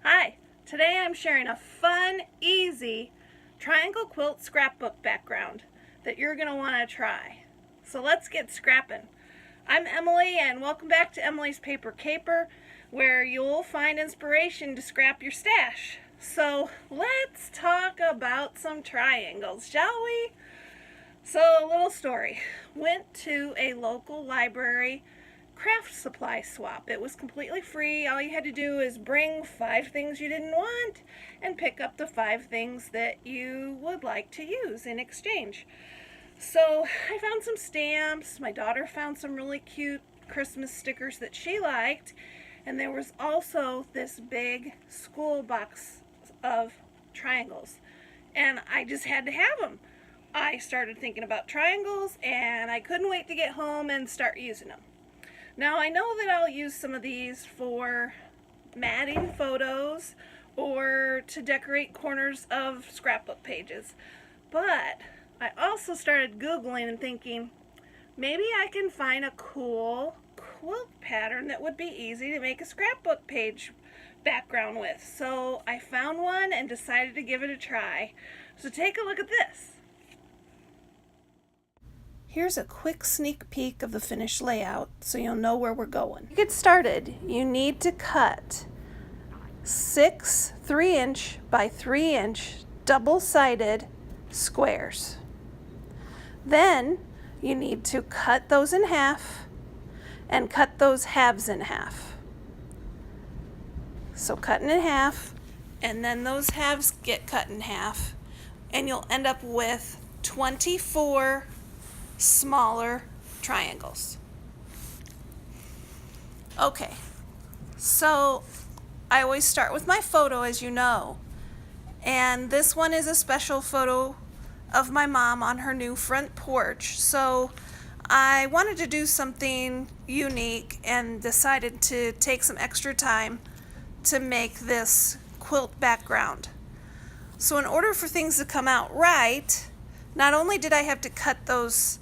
Hi, today I'm sharing a fun, easy triangle quilt scrapbook background that you're going to want to try. So let's get scrapping. I'm Emilee and welcome back to Emilee's Paper Caper, where you'll find inspiration to scrap your stash. So let's talk about some triangles, shall we? So a little story. Went to a local library craft supply swap. It was completely free. All you had to do is bring 5 things you didn't want and pick up the 5 things that you would like to use in exchange. So I found some stamps. My daughter found some really cute Christmas stickers that she liked. And there was also this big school box of triangles. And I just had to have them. I started thinking about triangles and I couldn't wait to get home and start using them. Now I know that I'll use some of these for matting photos or to decorate corners of scrapbook pages, but I also started Googling and thinking maybe I can find a cool quilt pattern that would be easy to make a scrapbook page background with. So I found one and decided to give it a try. So take a look at this. Here's a quick sneak peek of the finished layout so you'll know where we're going. To get started, you need to cut 6 3-inch by 3-inch double-sided squares. Then you need to cut those in half and cut those halves in half. So cutting in half, and then those halves get cut in half, and you'll end up with 24 smaller triangles. Okay, so I always start with my photo, as you know, and this one is a special photo of my mom on her new front porch. So I wanted to do something unique and decided to take some extra time to make this quilt background. So in order for things to come out right, not only did I have to cut those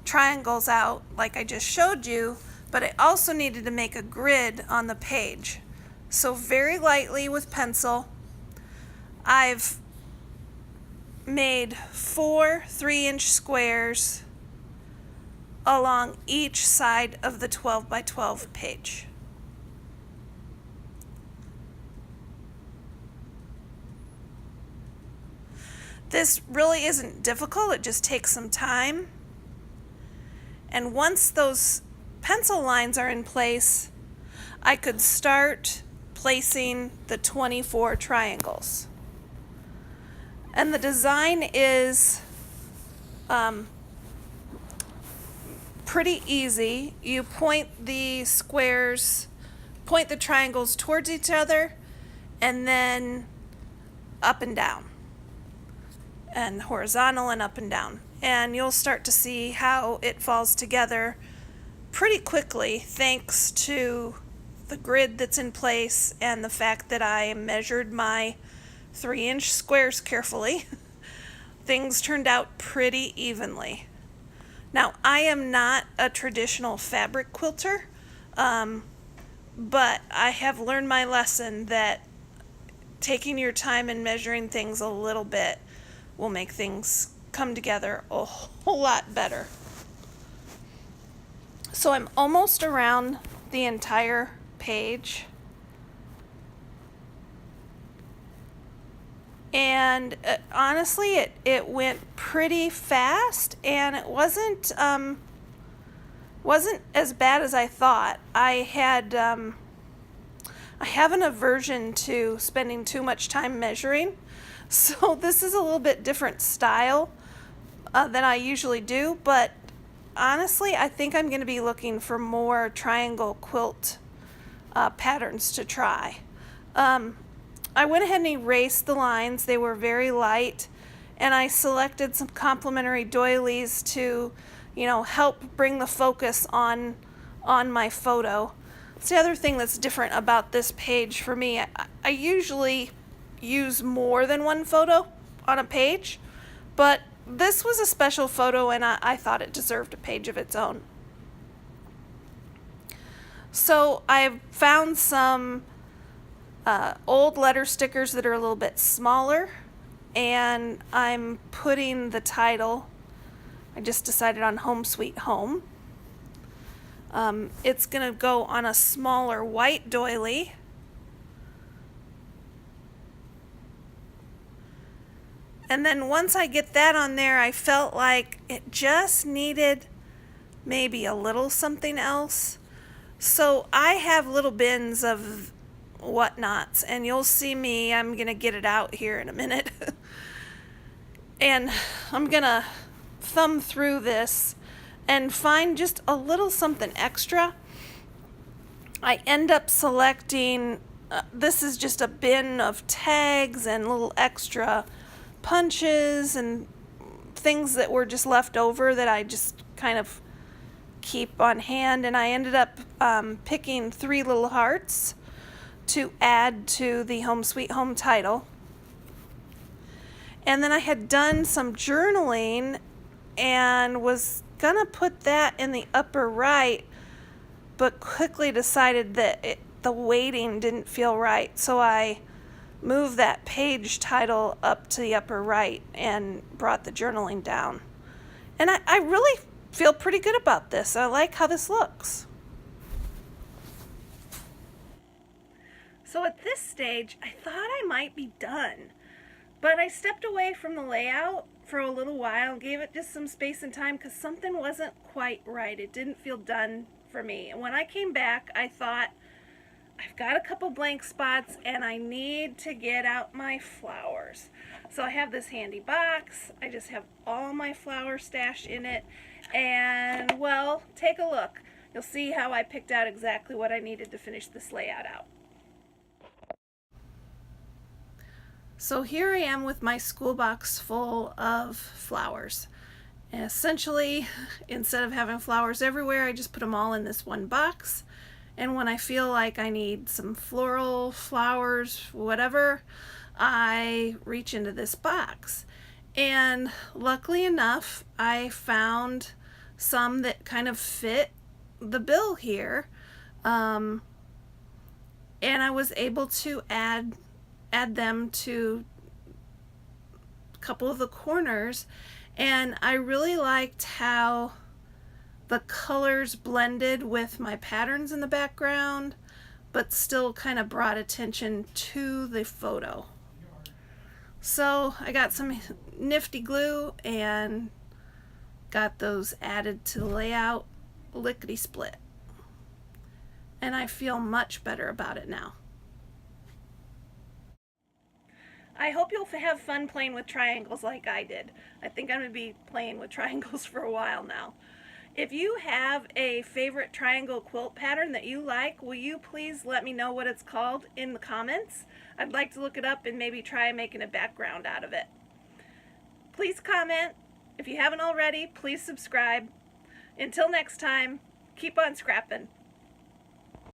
triangles out like I just showed you, but I also needed to make a grid on the page. So very lightly with pencil, I've made 4 3-inch squares along each side of the 12 by 12 page. This really isn't difficult, it just takes some time. And once those pencil lines are in place, I could start placing the 24 triangles. And the design is pretty easy. You point the triangles towards each other, and then up and down, and horizontal and up and down. And you'll start to see how it falls together pretty quickly thanks to the grid that's in place and the fact that I measured my 3-inch squares carefully. Things turned out pretty evenly. Now, I am not a traditional fabric quilter, but I have learned my lesson that taking your time and measuring things a little bit will make things come together a whole lot better. So I'm almost around the entire page, and honestly it went pretty fast, and it wasn't as bad as I thought. I have an aversion to spending too much time measuring, so this is a little bit different style than I usually do, but honestly, I think I'm going to be looking for more triangle quilt patterns to try. I went ahead and erased the lines. They were very light, and I selected some complementary doilies to, help bring the focus on my photo. It's the other thing that's different about this page for me. I usually use more than one photo on a page, but this was a special photo, and I thought it deserved a page of its own. So I've found some old letter stickers that are a little bit smaller, and I'm putting the title, I just decided on Home Sweet Home. It's going to go on a smaller white doily. And then once I get that on there, I felt like it just needed maybe a little something else. So I have little bins of whatnots, and you'll see me, I'm going to get it out here in a minute. And I'm going to thumb through this and find just a little something extra. I end up selecting, this is just a bin of tags and little extra punches and things that were just left over that I just kind of keep on hand, and I ended up picking 3 little hearts to add to the Home Sweet Home title. And then I had done some journaling and was gonna put that in the upper right, but quickly decided that the weighting didn't feel right, so I moved that page title up to the upper right and brought the journaling down. And I really feel pretty good about this. I like how this looks. So at this stage, I thought I might be done, but I stepped away from the layout for a little while, gave it just some space and time because something wasn't quite right. It didn't feel done for me. And when I came back, I thought, I've got a couple blank spots and I need to get out my flowers. So I have this handy box. I just have all my flowers stashed in it. And well, take a look. You'll see how I picked out exactly what I needed to finish this layout out. So here I am with my school box full of flowers. And essentially, instead of having flowers everywhere, I just put them all in this one box. And when I feel like I need some floral flowers, whatever, I reach into this box. And luckily enough, I found some that kind of fit the bill here. And I was able to add them to a couple of the corners. And I really liked how the colors blended with my patterns in the background, but still kind of brought attention to the photo. So I got some nifty glue and got those added to the layout, lickety split. And I feel much better about it now. I hope you'll have fun playing with triangles like I did. I think I'm going to be playing with triangles for a while now. If you have a favorite triangle quilt pattern that you like, will you please let me know what it's called in the comments? I'd like to look it up and maybe try making a background out of it. Please comment. If you haven't already, please subscribe. Until next time, keep on scrapping.